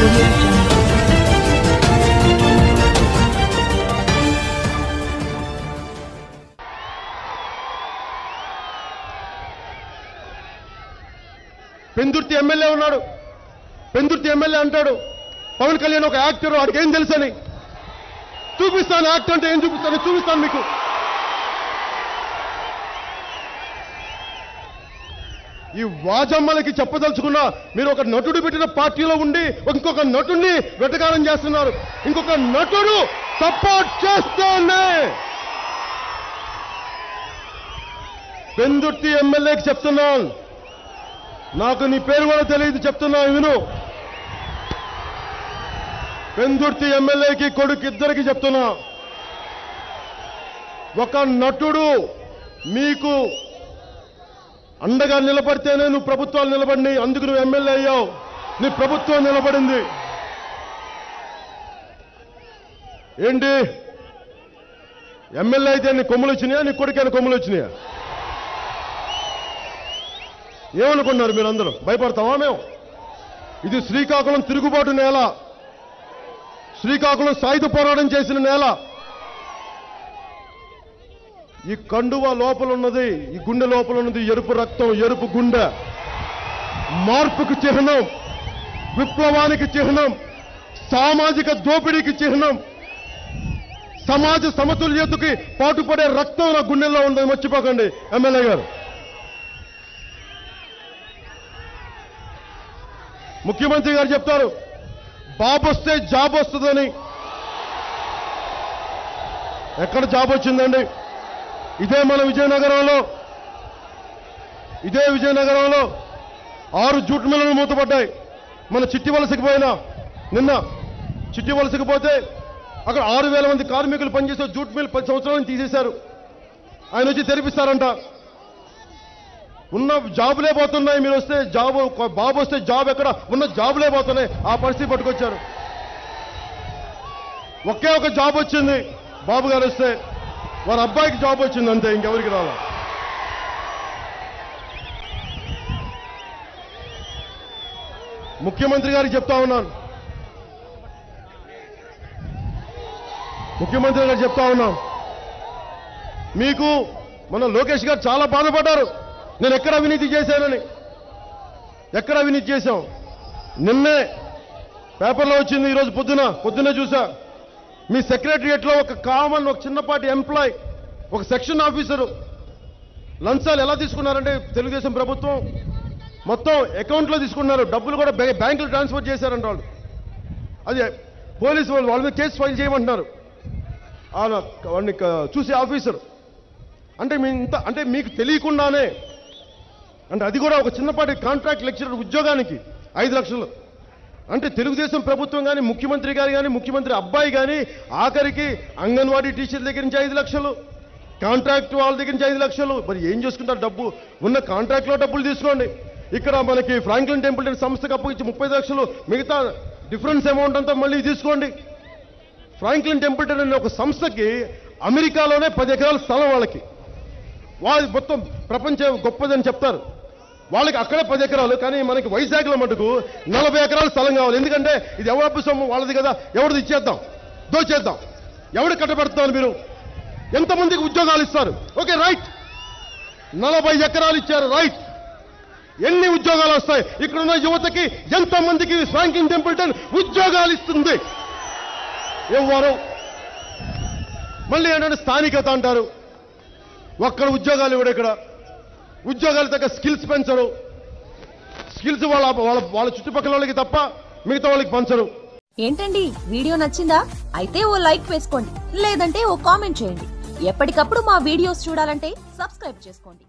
Audio Jungle. Pendurthi MLA ఉన్నాడు. Pendurthi MLA అంటాడు పవన్ కళ్యాణ్ ఒక యాక్టర్, వాడికి ఏం తెలుసని. చూపిస్తాను యాక్టర్ అంటే ఏం చూపిస్తాను మీకు. ఈ వాజమ్మలకి చెప్పదలుచుకున్నా, మీరు ఒక నటుడు పెట్టిన పార్టీలో ఉండి ఇంకొక నటుడిని వెటకారం చేస్తున్నారు. ఇంకొక నటుడు సపోర్ట్ చేస్తేనే పెందుర్తి ఎమ్మెల్యేకి చెప్తున్నాను, నాకు నీ పేరు కూడా తెలియదు, చెప్తున్నా విను. పెందుర్తి ఎమ్మెల్యేకి కొడుకు ఇద్దరికి చెప్తున్నా, ఒక నటుడు మీకు అండగా నిలబడితేనే నువ్వు ప్రభుత్వాలు నిలబడి, అందుకు నువ్వు ఎమ్మెల్యే అయ్యావు, నీ ప్రభుత్వం నిలబడింది. ఏంటి ఎమ్మెల్యే అయితే నీ కొమ్ములు వచ్చినాయా, నీ కొడుకైనా కొమ్ములు వచ్చినాయా? ఏమనుకున్నారు మీరందరూ? భయపడతావా మేము? ఇది శ్రీకాకుళం తిరుగుబాటు నేల, శ్రీకాకుళం సాయుధ పోరాటం చేసిన నేల. ఈ కండువ లోపల ఉన్నది, ఈ గుండె లోపల ఉన్నది ఎరుపు రక్తం, ఎరుపు గుండె. మార్పుకు చిహ్నం, విప్లవానికి చిహ్నం, సామాజిక దోపిడీకి చిహ్నం, సమాజ సమతుల్యతకి పాటుపడే రక్తం నా గుండెల్లో ఉండదు, మర్చిపోకండి ఎమ్మెల్యే గారు. ముఖ్యమంత్రి గారు చెప్తారు బాబు వస్తే జాబ్ వస్తుందని. ఎక్కడ జాబ్ వచ్చిందండి? ఇదే మన విజయనగరంలో 6 జూట్ మిల్లులు మూతపడ్డాయి. మన చిట్టి వలసకి పోయినా, నిన్న చిట్టి వలసకి పోతే అక్కడ 6,000 మంది కార్మికులు పనిచేసే జూట్ మిల్ 10 సంవత్సరాలను తీసేశారు. ఆయన వచ్చి తెరిపిస్తారంట. ఉన్న జాబులే పోతున్నాయి. మీరు వస్తే జాబ్, బాబు వస్తే జాబ్ ఎక్కడ? ఉన్న జాబులే పోతున్నాయి. ఆ పరిస్థితి పట్టుకొచ్చారు. ఒకే ఒక జాబ్ వచ్చింది బాబు గారు వస్తే, వారి అబ్బాయికి జాబ్ వచ్చింది అంతే, ఇంకెవరికి రాలా. ముఖ్యమంత్రి గారికి చెప్తా ఉన్నాను, మీకు మన లోకేష్ గారు చాలా బాధపడ్డారు, నేను ఎక్కడ అవినీతి చేశానని. ఎక్కడ అవినీతి చేశాం? నిన్నే పేపర్లో వచ్చింది, ఈరోజు పొద్దున్న చూసా. మీ సెక్రటరియట్లో ఒక చిన్నపాటి ఎంప్లాయ్, ఒక సెక్షన్ ఆఫీసరు లంచాలు ఎలా తీసుకున్నారంటే, తెలుగుదేశం ప్రభుత్వం మొత్తం అకౌంట్లో తీసుకున్నారు, డబ్బులు కూడా బ్యాంకులు ట్రాన్స్ఫర్ చేశారంట వాళ్ళు. అది పోలీసు వాళ్ళు వాళ్ళ మీద కేసు ఫైల్ చేయమంటున్నారు. వాడిని చూసే ఆఫీసర్ అంటే మీకు తెలియకుండానే, అంటే అది కూడా ఒక చిన్నపాటి కాంట్రాక్ట్ లెక్చరర్ ఉద్యోగానికి 5 లక్షలు. అంటే తెలుగుదేశం ప్రభుత్వం కానీ, ముఖ్యమంత్రి గారు కానీ, ముఖ్యమంత్రి అబ్బాయి కానీ, ఆఖరికి అంగన్వాడీ టీచర్ దగ్గర నుంచి 5 లక్షలు, కాంట్రాక్ట్ వాళ్ళ దగ్గర నుంచి 5 లక్షలు. మరి ఏం చేసుకుంటారు? డబ్బు ఉన్న కాంట్రాక్ట్లో డబ్బులు తీసుకోండి. ఇక్కడ మనకి ఫ్రాంక్లిన్ టెంపుల్టన్ సంస్థకు అప్పు ఇచ్చి 30 లక్షలు, మిగతా డిఫరెన్స్ అమౌంట్ అంతా మళ్ళీ తీసుకోండి. ఫ్రాంక్లిన్ టెంపుల్టన్ అనే ఒక సంస్థకి అమెరికాలోనే 10 ఎకరాల స్థలం వాళ్ళకి. వాళ్ళు మొత్తం ప్రపంచం గొప్పదని చెప్తారు. వాళ్ళకి అక్కడే 10 ఎకరాలు, కానీ మనకి వైజాగ్లో మటుకు 40 ఎకరాల స్థలం కావాలి. ఎందుకంటే ఇది ఎవరి సొమ్ము? వాళ్ళది కదా, ఎవరిది ఇచ్చేద్దాం, దోచేద్దాం. ఎవరు కట్టబెడతారు? మీరు ఎంతమందికి ఉద్యోగాలు ఇస్తారు? ఓకే రైట్, 40 ఎకరాలు ఇచ్చారు రైట్. ఎన్ని ఉద్యోగాలు వస్తాయి? ఇక్కడున్న యువతకి ఎంతమందికి ఫ్రాంక్లిన్ టెంపుల్టన్ ఉద్యోగాలు ఇస్తుంది? ఎవరు? మళ్ళీ ఏంటంటే స్థానికత అంటారు. ఒక్కడ ఉద్యోగాలు ఇవ్వడు. ఇక్కడ ఉద్యోగాలు తగ్గ స్కిల్స్ పెంచరు. స్కిల్స్ వాళ్ళ చుట్టుపక్కల వాళ్ళకి తప్ప మిగతా వాళ్ళకి పంచరు. ఏంటండి, వీడియో నచ్చిందా? అయితే ఓ లైక్ వేసుకోండి, లేదంటే ఓ కామెంట్ చేయండి. ఎప్పటికప్పుడు మా వీడియోస్ చూడాలంటే సబ్స్క్రైబ్ చేసుకోండి.